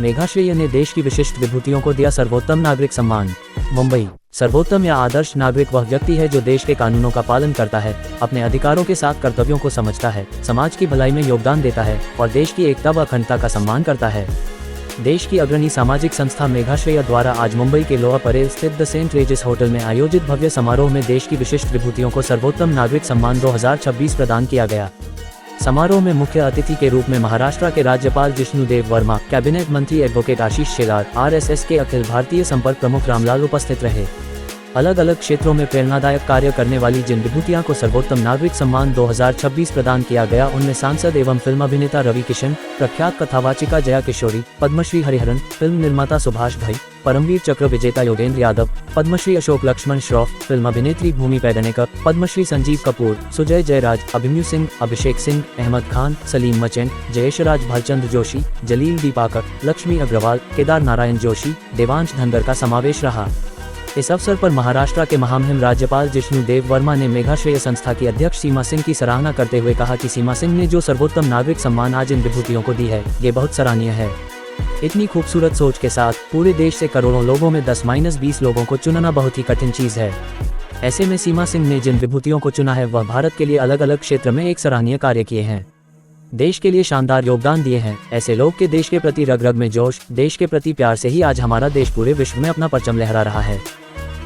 मेघाश्रेय ने देश की विशिष्ट विभूतियों को दिया सर्वोत्तम नागरिक सम्मान। मुंबई। सर्वोत्तम या आदर्श नागरिक वह व्यक्ति है जो देश के कानूनों का पालन करता है, अपने अधिकारों के साथ कर्तव्यों को समझता है, समाज की भलाई में योगदान देता है और देश की एकता व अखंडता का सम्मान करता है। देश की अग्रणी सामाजिक संस्था मेघाश्रेय द्वारा आज मुंबई के लोअर परेल स्थित द सेंट रेजिस होटल में आयोजित भव्य समारोह में देश की विशिष्ट विभूतियों को सर्वोत्तम नागरिक सम्मान 2026 प्रदान किया गया। समारोह में मुख्य अतिथि के रूप में महाराष्ट्र के राज्यपाल जिष्णुदेव वर्मा, कैबिनेट मंत्री एडवोकेट आशीष शेलार, RSS के अखिल भारतीय संपर्क प्रमुख रामलाल उपस्थित रहे। अलग अलग क्षेत्रों में प्रेरणादायक कार्य करने वाली जिन विभूतियों को सर्वोत्तम नागरिक सम्मान 2026 प्रदान किया गया उनमें सांसद एवं फिल्म अभिनेता रवि किशन, प्रख्यात कथावाचिका जया किशोरी, पद्मश्री हरिहरन, फिल्म निर्माता सुभाष भाई, परमवीर चक्र विजेता योगेंद्र यादव, पद्मश्री अशोक लक्ष्मण श्रॉफ, फिल्म अभिनेत्री भूमि पेडनेकर, पद्मश्री संजीव कपूर, सुजय जयराज, अभिमन्यु सिंह, अभिषेक सिंह, अहमद खान, सलीम मचेंट, जयेशराज भालचंद्र जोशी, जलील दीपाकर, लक्ष्मी अग्रवाल, केदार नारायण जोशी, देवांश धनगर का समावेश रहा। इस अवसर पर महाराष्ट्र के महामहिम राज्यपाल जिष्णुदेव वर्मा ने मेघाश्रेय संस्था की अध्यक्ष सीमा सिंह की सराहना करते हुए कहा कि सीमा सिंह ने जो सर्वोत्तम नागरिक सम्मान आज इन विभूतियों को दी है, ये बहुत सराहनीय है। इतनी खूबसूरत सोच के साथ पूरे देश से करोड़ों लोगों में 10-20 लोगों को चुनना बहुत ही कठिन चीज है। ऐसे में सीमा सिंह ने जिन विभूतियों को चुना है वह भारत के लिए अलग अलग क्षेत्र में एक सराहनीय कार्य किए हैं, देश के लिए शानदार योगदान दिए हैं। ऐसे लोग के देश के प्रति रग रग में जोश, देश के प्रति प्यार से ही आज हमारा देश पूरे विश्व में अपना परचम लहरा रहा है।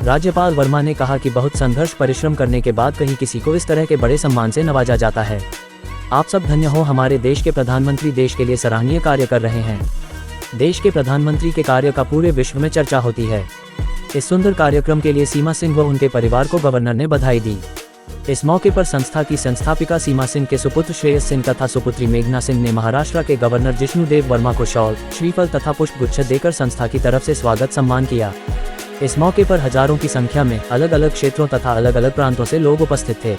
राज्यपाल वर्मा ने कहा कि बहुत संघर्ष परिश्रम करने के बाद कहीं किसी को इस तरह के बड़े सम्मान से नवाजा जाता है। आप सब धन्य हो, हमारे देश के प्रधानमंत्री देश के लिए सराहनीय कार्य कर रहे हैं। देश के प्रधानमंत्री के कार्य का पूरे विश्व में चर्चा होती है। इस सुंदर कार्यक्रम के लिए सीमा सिंह व उनके परिवार को गवर्नर ने बधाई दी। इस मौके पर संस्था की संस्थापिका सीमा सिंह के सुपुत्र श्रेयस सिंह तथा सुपुत्री मेघना सिंह ने महाराष्ट्र के गवर्नर जिष्णुदेव वर्मा को शॉल, श्रीफल तथा पुष्पगुच्छ देकर संस्था की तरफ से स्वागत सम्मान किया। इस मौके पर हजारों की संख्या में अलग अलग क्षेत्रों तथा अलग अलग प्रांतों से लोग उपस्थित थे।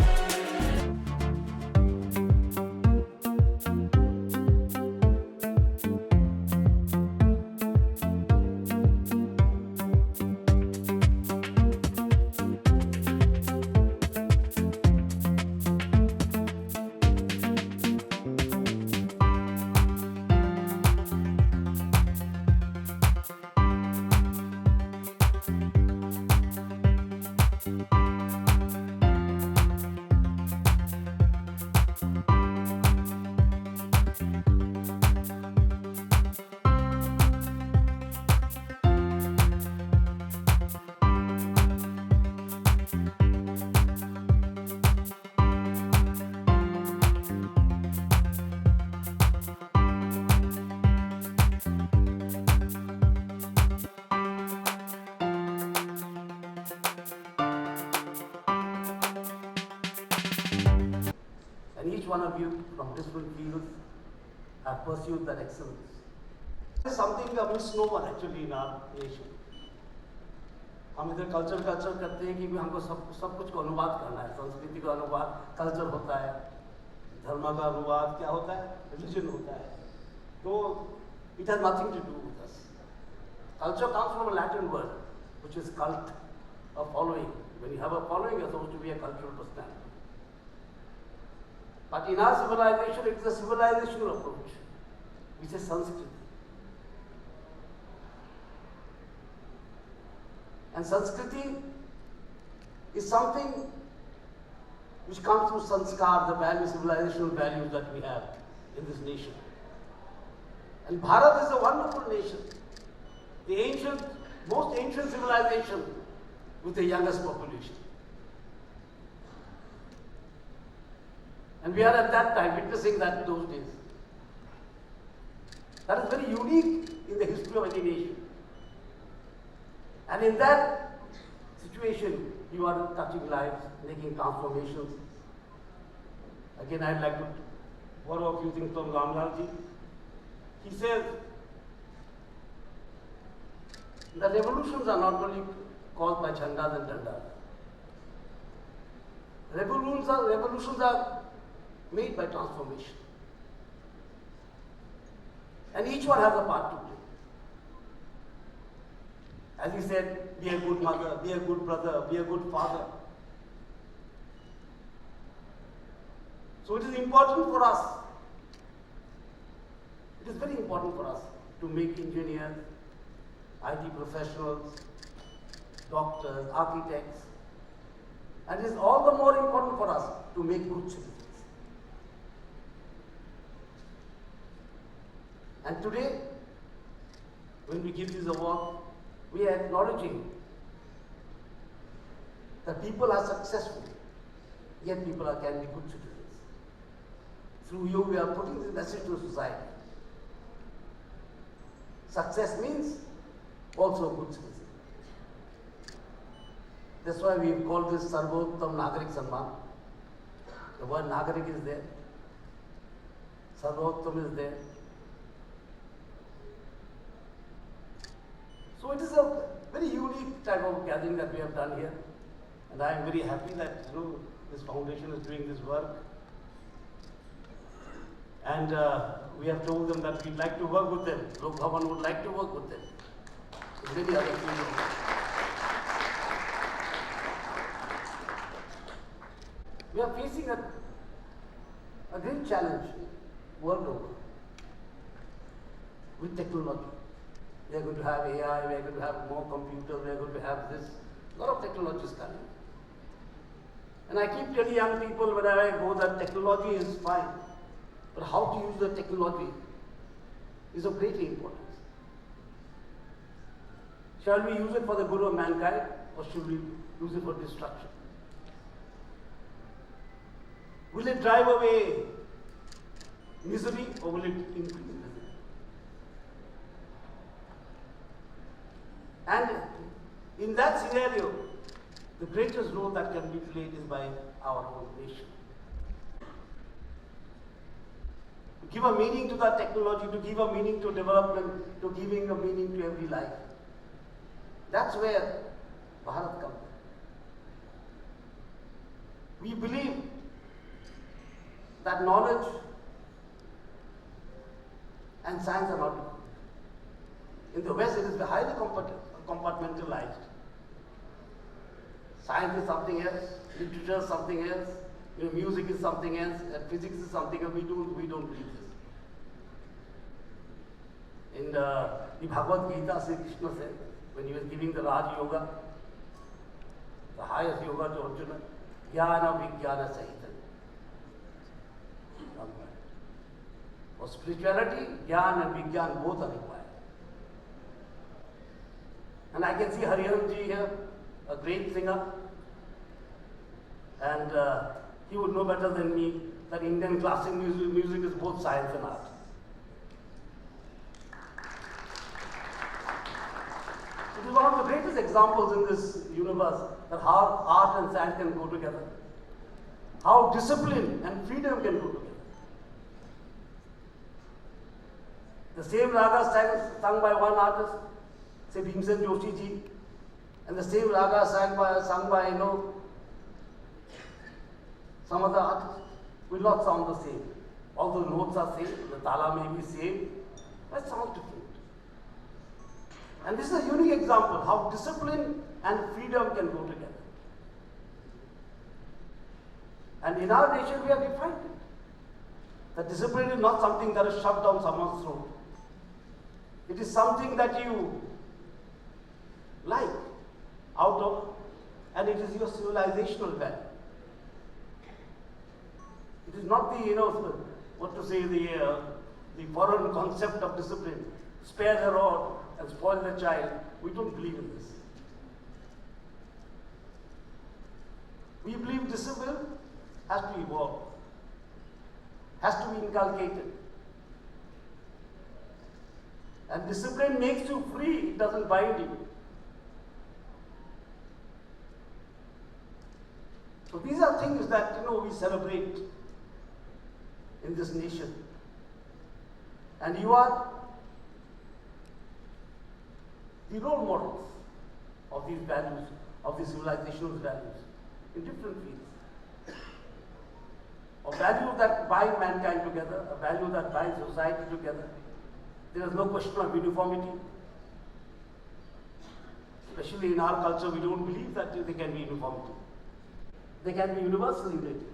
And each one of you from different fields have pursued that excellence. This is something a misnomer actually in our nation. हम इधर कल्चर करते हैं कि हमको सब कुछ को अनुवाद करना है, संस्कृति का अनुवाद कल्चर होता है, धर्म का अनुवाद क्या होता है, रिलीजन होता है। तो it has nothing to do with us. Culture comes from a Latin word which is cult, a following. When you have a following, you're supposed to be a cultural personality. But in our civilization, it is a civilizational approach, which is Sanskriti. And Sanskriti is something which comes through sanskar, the values, civilizational values that we have in this nation. And Bharat is a wonderful nation, the most ancient civilization with the youngest population. And we are at that time witnessing that in those days. That is very unique in the history of any nation. And in that situation, you are touching lives, making transformations. Again, I'd like to borrow a few things from Ramlal ji. He says that revolutions are not only caused by chandas and dandas. Revolutions are made by transformation. And each one has a part to play. As he said, be a good mother, be a good brother, be a good father. So it is important for us. It is very important for us to make engineers, IT professionals, doctors, architects. And it is all the more important for us to make good citizens. And today, when we give this award, we are acknowledging that people are successful, yet people can be good citizens. Through you, we are putting this message to society. Success means also a good citizen. That's why we have called this Sarvottam Nagarik Samman. The word Nagarik is there. Sarvottam is there. So it is a very unique type of gathering that we have done here. And I am very happy that this foundation is doing this work. And we have told them that we'd like to work with them. Lok Bhavan would like to work with them. Many other people. We are facing a great challenge world over with technology. We are going to have AI, we are going to have more computers, we are going to have this. A lot of technology is coming. And I keep telling young people whenever I go that technology is fine, but how to use the technology is of great importance. Shall we use it for the good of mankind, or should we use it for destruction? Will it drive away misery, or will it increase misery? And in that scenario, the greatest role that can be played is by our own nation. To give a meaning to that technology, to give a meaning to development, to giving a meaning to every life. That's where Bharat comes. We believe that knowledge and science are not equal. In the West, it is highly compartmentalized. Science is something else, literature is something else, music is something else, and physics is something else. We don't believe this. In the Bhagavad Gita, Sri Krishna said, when he was giving the Raj Yoga, the highest yoga to Arjuna, Jnana Vijnana Sahita. For spirituality, Jnana and Vijnana both are required. And I can see Hariharan ji here, a great singer, and he would know better than me that Indian classical music is both science and art. It is one of the greatest examples in this universe that how art and science can go together, how discipline and freedom can go together. The same raga sung by one artist, say Bhimsen Joshi ji, and the same raga sung by some other artist will not sound the same. Although notes are same, the tala may be same, but it sounds different. And this is a unique example how discipline and freedom can go together. And in our nation, we have defined it. That discipline is not something that is shoved down someone's throat. It is something that you like out of, and it is your civilizational value. It is not the, the foreign concept of discipline. Spare the rod and spoil the child. We don't believe in this. We believe discipline has to evolve, has to be inculcated. And discipline makes you free, it doesn't bind you. So these are things that we celebrate in this nation. And you are the role models of these values, of these civilizational values in different fields. A value that binds mankind together, a value that binds society together. There is no question of uniformity. Especially in our culture, we don't believe that there can be uniformity. There can be universal unity.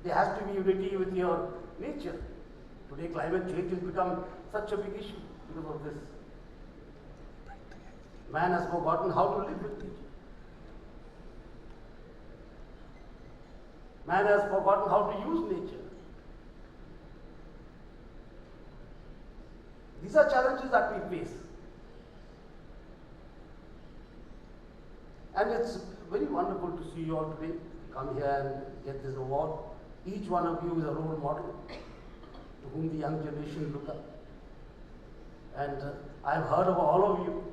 There has to be unity with your nature. Today, climate change has become such a big issue. because of this. Man has forgotten how to live with nature. Man has forgotten how to use nature. These are challenges that we face. And it's very wonderful to see you all today come here and get this award. Each one of you is a role model to whom the young generation look up. And I've heard of all of you.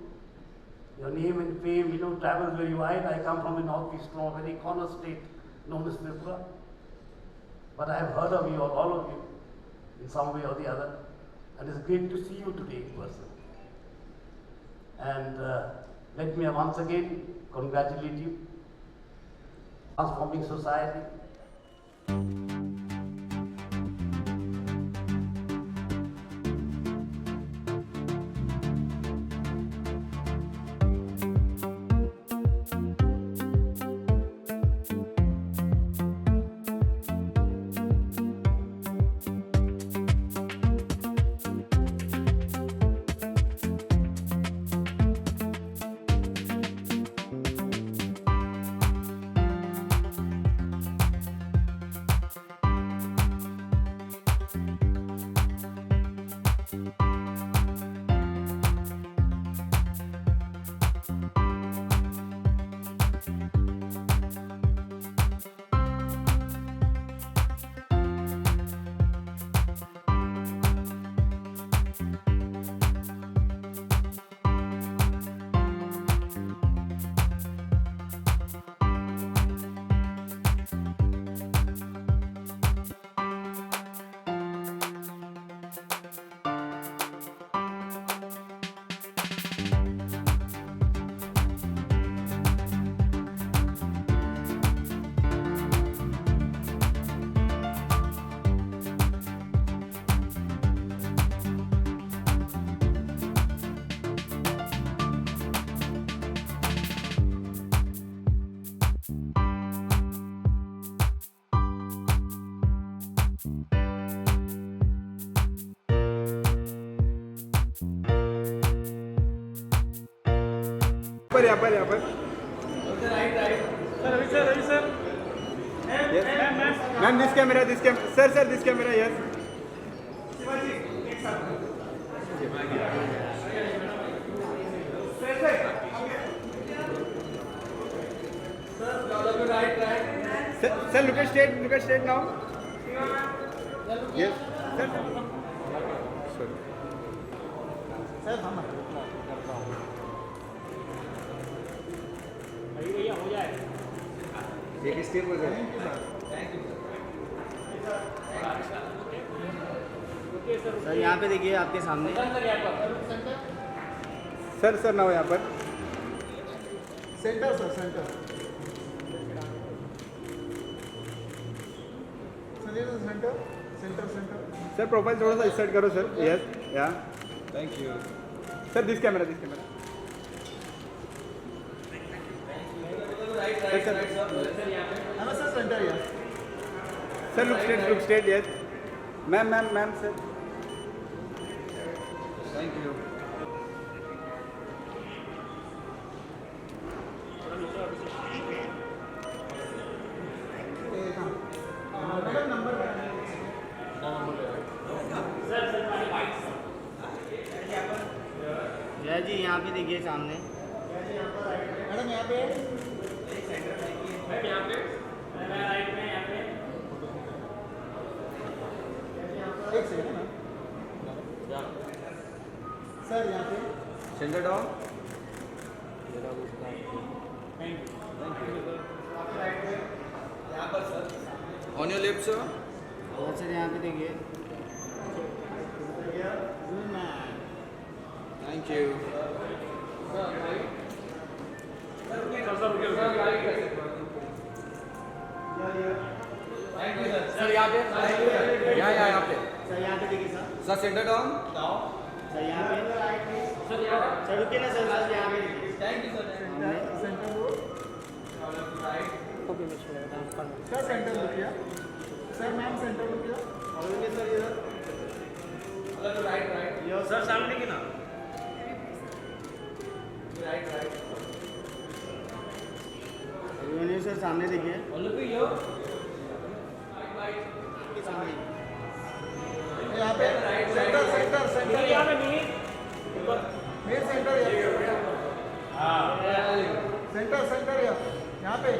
Your name and fame, travels very wide. I come from the northeast, from a very corner state known as Tripura. But I have heard of you, all of you, in some way or the other. And it's great to see you today in person. And let me once again congratulate you. Transforming society. यहाँ पर ma'am this camera sir this camera yes sir look at straight now yes sir एक step हो जाए sir यहाँ पे देखिए आपके सामने सर ना हो यहाँ पर सेंटर सर प्रोफाइल थोड़ा सा इस साइड करो सर यस या thank you sir this camera sir look straight yes ma'am sir thank you जय जी यहाँ पे देखिए सामने मैडम यहाँ पे एक सेकंड सर यहाँ पे centre down on your left sir sir यहाँ पे देखिए थैंक यू सर यहाँ पे यहाँ पे सर यहाँ पे देखिए सर सेंटर डाउन सर यहाँ पे सर रुकिए ना सर यहाँ पे सेंटर सर सेंटर रुकिया सर मैम सेंटर रुकिया सर इधर सर सामने देखिए ना। अभिमन्यु सर सामने देखिए। यहाँ पे centre centre centre main centre centre centre यहाँ पे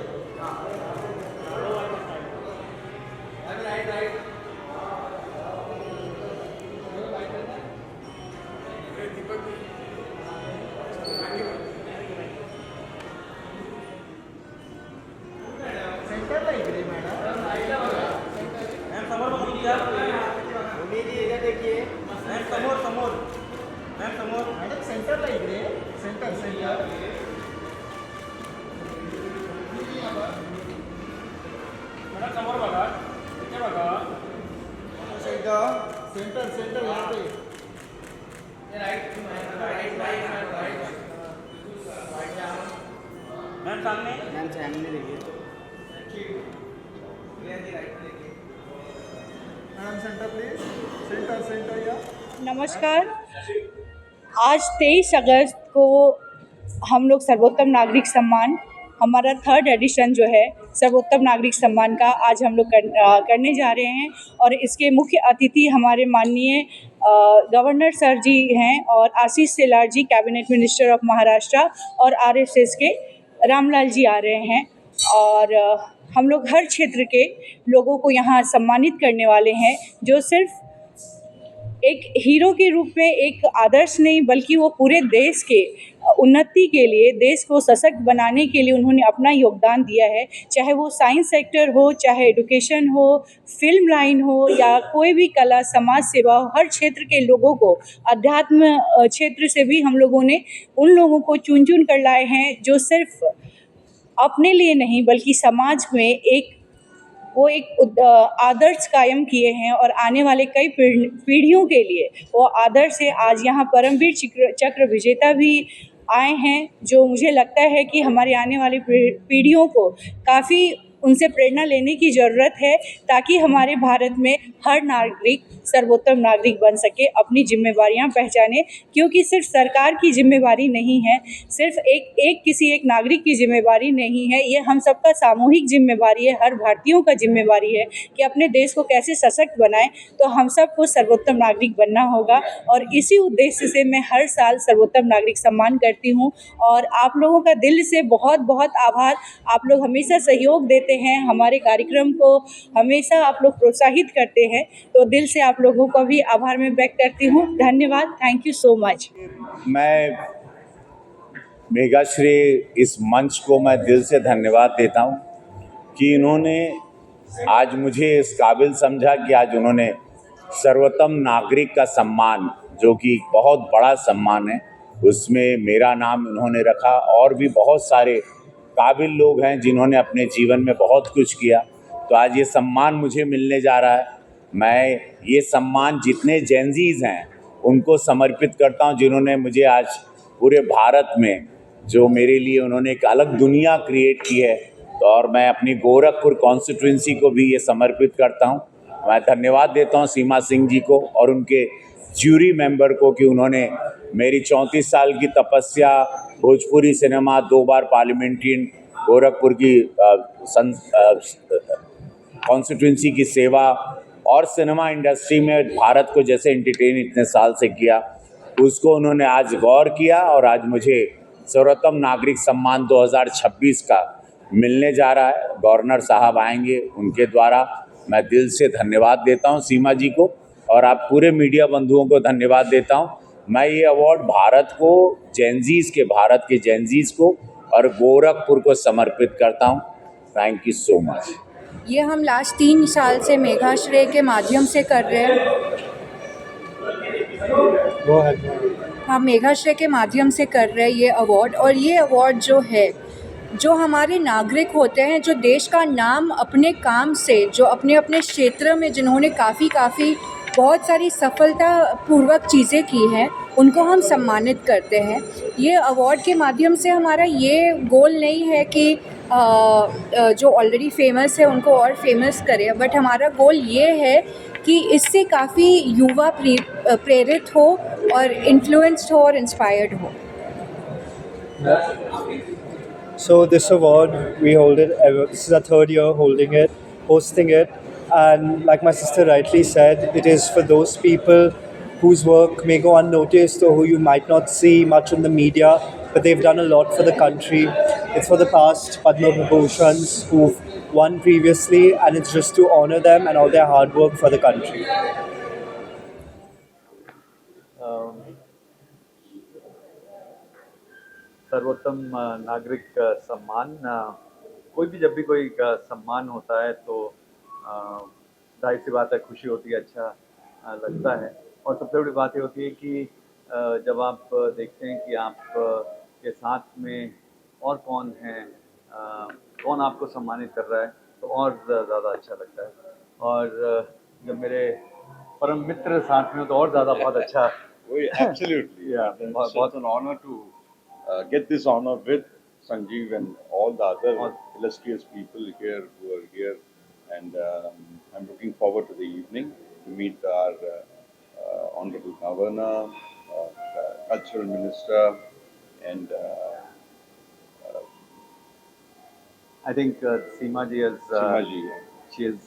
सेंटरला इकडे मॅडम मैम समोर बघून घ्या। भूमी जी इधर देखिए। मैम समोर समोर। मैम समोर। मॅडम सेंटरला इकडे सेंटर सेंटर मैडम समोर बघा। इथे बघा। सेंटर सेंटर यहाँ पे मैम सामने। मैम सामने देखिए। Madam centre please centre centre या नमस्कार। आज 23 अगस्त को हम लोग सर्वोत्तम नागरिक सम्मान, हमारा 3rd एडिशन जो है सर्वोत्तम नागरिक सम्मान का आज हम लोग करने जा रहे हैं। और इसके मुख्य अतिथि हमारे माननीय गवर्नर सर जी हैं और आशीष शेलार जी कैबिनेट मिनिस्टर ऑफ महाराष्ट्र और आरएसएस के रामलाल जी आ रहे हैं। और हम लोग हर क्षेत्र के लोगों को यहाँ सम्मानित करने वाले हैं जो सिर्फ एक हीरो के रूप में एक आदर्श नहीं बल्कि वो पूरे देश के उन्नति के लिए, देश को सशक्त बनाने के लिए उन्होंने अपना योगदान दिया है। चाहे वो साइंस सेक्टर हो, चाहे एजुकेशन हो, फिल्म लाइन हो या कोई भी कला समाज सेवा हो, हर क्षेत्र के लोगों को, अध्यात्म क्षेत्र से भी हम लोगों ने उन लोगों को चुन चुन कर लाए हैं जो सिर्फ अपने लिए नहीं बल्कि समाज में एक आदर्श कायम किए हैं और आने वाले कई पीढ़ियों के लिए वो आदर्श है। आज यहाँ परमवीर चक्र विजेता भी आए हैं जो मुझे लगता है कि हमारे आने वाली पीढ़ियों को काफ़ी उनसे प्रेरणा लेने की ज़रूरत है ताकि हमारे भारत में हर नागरिक सर्वोत्तम नागरिक बन सके, अपनी जिम्मेवारियां पहचाने। क्योंकि सिर्फ सरकार की जिम्मेवारी नहीं है, सिर्फ किसी एक नागरिक की जिम्मेवारी नहीं है, ये हम सबका सामूहिक जिम्मेवारी है, हर भारतीयों का जिम्मेवारी है कि अपने देश को कैसे सशक्त बनाएं। तो हम सबको सर्वोत्तम नागरिक बनना होगा और इसी उद्देश्य से मैं हर साल सर्वोत्तम नागरिक सम्मान करती हूँ। और आप लोगों का दिल से बहुत बहुत आभार। आप लोग हमेशा सहयोग देते हैं, हमारे कार्यक्रम को हमेशा आप लोग प्रोत्साहित करते हैं, तो दिल से आप लोगों का भी आभार मैं व्यक्त करती हूँ। धन्यवाद। Thank you so much. मैं मेघाश्री इस मंच को मैं दिल से धन्यवाद देता हूँ कि इन्होंने आज मुझे इस काबिल समझा कि आज उन्होंने सर्वोत्तम नागरिक का सम्मान, जो कि बहुत बड़ा सम्मान है, उसमें मेरा नाम इन्होंने रखा। और भी बहुत सारे काबिल लोग हैं जिन्होंने अपने जीवन में बहुत कुछ किया, तो आज ये सम्मान मुझे मिलने जा रहा है। मैं ये सम्मान जितने जेनजीज हैं उनको समर्पित करता हूं जिन्होंने मुझे आज पूरे भारत में, जो मेरे लिए उन्होंने एक अलग दुनिया क्रिएट की है, तो और मैं अपनी गोरखपुर कॉन्स्टिट्यूंसी को भी ये समर्पित करता हूं। मैं धन्यवाद देता हूं सीमा सिंह जी को और उनके ज्यूरी मेंबर को कि उन्होंने मेरी 34 साल की तपस्या, भोजपुरी सिनेमा, 2 बार पार्लियामेंट्रियन, गोरखपुर की कॉन्स्टिट्यूंसी की सेवा और सिनेमा इंडस्ट्री में भारत को जैसे एंटरटेन इतने साल से किया, उसको उन्होंने आज गौर किया और आज मुझे सर्वोत्तम नागरिक सम्मान 2026 का मिलने जा रहा है। गवर्नर साहब आएंगे, उनके द्वारा मैं दिल से धन्यवाद देता हूं सीमा जी को और आप पूरे मीडिया बंधुओं को धन्यवाद देता हूं। मैं ये अवार्ड भारत के जेनजीज को और गोरखपुर को समर्पित करता हूं। Thank you so much. ये हम लास्ट 3 साल से मेघाश्रेय के माध्यम से कर रहे हैं। हम मेघाश्रेय के माध्यम से कर रहे हैं ये अवार्ड। और ये अवार्ड जो है, जो हमारे नागरिक होते हैं, जो देश का नाम अपने काम से, जो अपने अपने क्षेत्र में जिन्होंने काफ़ी बहुत सारी सफलतापूर्वक चीज़ें की हैं, उनको हम सम्मानित करते हैं। ये अवार्ड के माध्यम से हमारा ये गोल नहीं है कि जो ऑलरेडी फेमस है उनको और फेमस करें, बट हमारा गोल ये है कि इससे काफ़ी युवा प्रेरित हो और इन्फ्लुएंस्ड हो और इंस्पायर्ड हो। So this award, we hold it, this is our third year holding it, hosting it, and like my sister rightly said, it is for those people whose work may go unnoticed or who you might not see much in the media, but they've done a lot for the country. It's for the past Padma Vibhushans who've won previously, and it's just to honor them and all their hard work for the country. सर्वोत्तम नागरिक सम्मान, कोई भी जब भी कोई सम्मान होता है तो जाहिर सी बात है खुशी होती है, अच्छा लगता है। और सबसे बड़ी बात ये होती है कि जब आप देखते हैं कि आप के साथ में और कौन है, कौन आपको सम्मानित कर रहा है, तो और ज़्यादा अच्छा लगता है। और जब मेरे परम मित्र साथ में हो तो और ज़्यादा बहुत अच्छा। Absolutely. Yeah, It's an honor to get this honor with Sanjeev and all the other illustrious people here who are here, and I'm looking forward to the evening to meet our Honorable Governor, Cultural Minister, and I think Seema ji has she has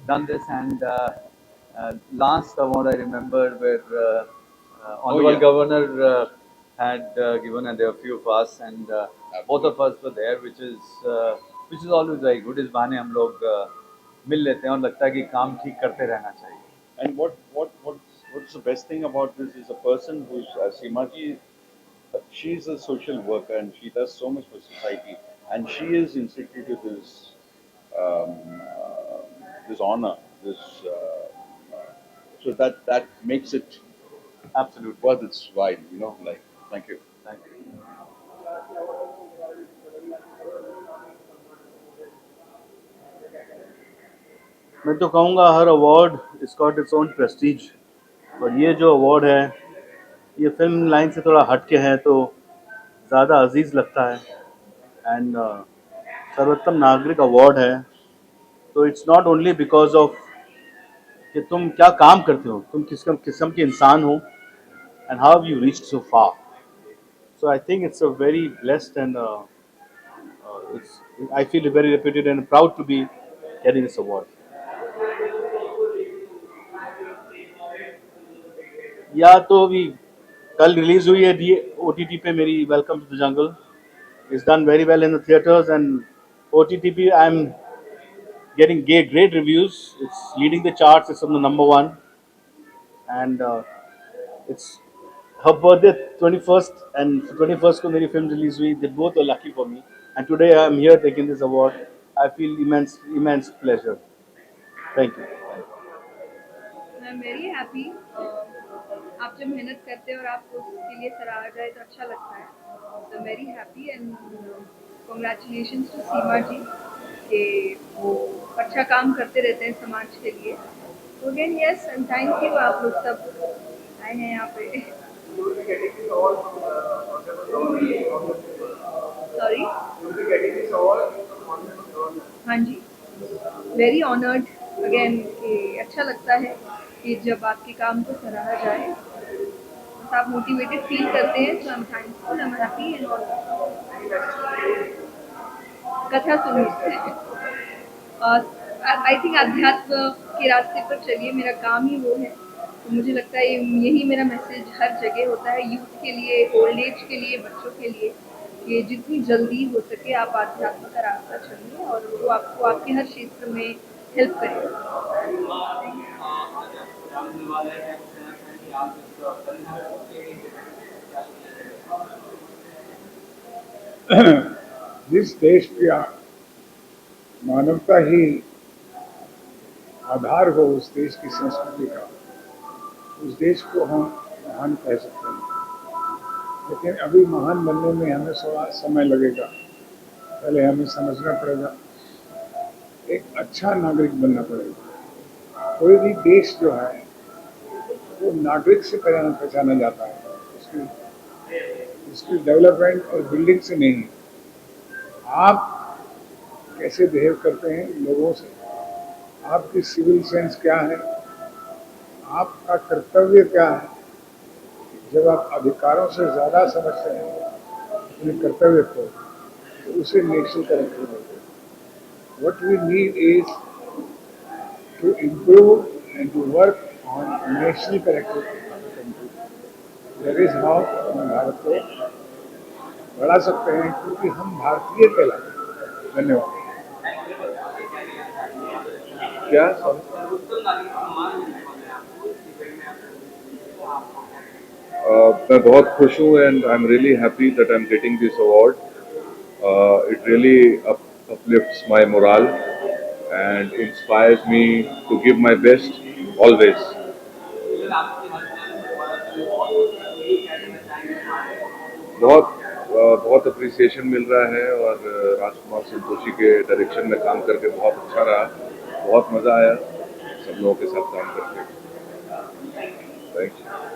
done this, and last award I remember where Honorable Governor had given, and there were a few of us, and both of us were there, which is always very good. इस बहाने हम लोग मिल लेते हैं और लगता है कि काम ठीक करते रहना चाहिए। And what's the best thing about this is a person who's Seema ji, she's a social worker and she does so much for society, and she has instituted this honor, so that makes it absolutely worth its while, you know. Like, thank you. Thank you. मैं तो कहूँगा हर award is got its own prestige, और ये जो award है ये film line से थोड़ा हट के है तो ज़्यादा अजीज़ लगता है। एंड सर्वोत्तम नागरिक अवार्ड है तो it's not only because of कि तुम क्या काम करते हो, तुम किस किस्म के इंसान हो, and how you reached so far. So I think it's a very blessed and I feel very reputed and proud to be getting this award. या तो अभी कल रिलीज हुई है OTT पे मेरी Welcome to the Jungle, is done very well in the theatres, and OTT पे I am getting great reviews. It's leading the charts. It's on the number 1, and it's her birthday 21st, and 21st को मेरी film release हुई. They both are lucky for me, and today I am here taking this award. I feel immense pleasure. Thank you. I'm very happy. आप जब मेहनत करते हैं और आपको उसके लिए सराहा जाए तो अच्छा लगता है। So I'm very happy and congratulations to सीमा जी कि वो अच्छा काम करते रहते हैं समाज के लिए। तो again yes and thank you, आप लोग सब आए हैं यहाँ पे। सॉरी, हाँ जी, वेरी ऑनर्ड अगेन कि अच्छा लगता है कि जब आपके काम को सराहा जाए, बस आप मोटिवेटेड फील करते हैं। तो I am thankful, I am happy and all. कथा सुनिए, आई थिंक अध्यात्म के रास्ते पर चलिए, मेरा काम ही वो है। तो मुझे लगता है यही मेरा मैसेज हर जगह होता है, यूथ के लिए, ओल्ड एज के लिए, बच्चों के लिए, कि जितनी जल्दी हो सके आप आध्यात्म का रास्ता चलिए और वो आपको आपके हर क्षेत्र में हेल्प करेगा। जिस देश का मानवता ही आधार हो, उस देश की संस्कृति का, उस देश को हम महान कह सकते हैं। लेकिन अभी महान बनने में हमें थोड़ा समय लगेगा। पहले हमें समझना पड़ेगा, एक अच्छा नागरिक बनना पड़ेगा। कोई भी देश जो है वो नागरिक से पहचाना जाता है, उसकी डेवलपमेंट और बिल्डिंग से नहीं। आप कैसे बिहेव करते हैं लोगों से, आपकी सिविल सेंस क्या है, आपका कर्तव्य क्या है। जब आप अधिकारों से ज़्यादा समझते हैं अपने कर्तव्य को, तो उसे नेशनल कैरेक्टर बोलते हैं। What we need is to improve and to work on national character of the country. That is how हम भारत को बढ़ा सकते हैं, क्योंकि हम भारतीय कहलाते हैं। धन्यवाद। क्या मैं बहुत खुश हूँ and I am really happy that I am getting this award. It really uplifts my morale and inspires me to give my best always. बहुत अप्रिसिएशन मिल रहा है और राजकुमार संतोषी के डायरेक्शन में काम करके बहुत अच्छा रहा, बहुत मज़ा आया सब लोगों के साथ काम करके। Thank you.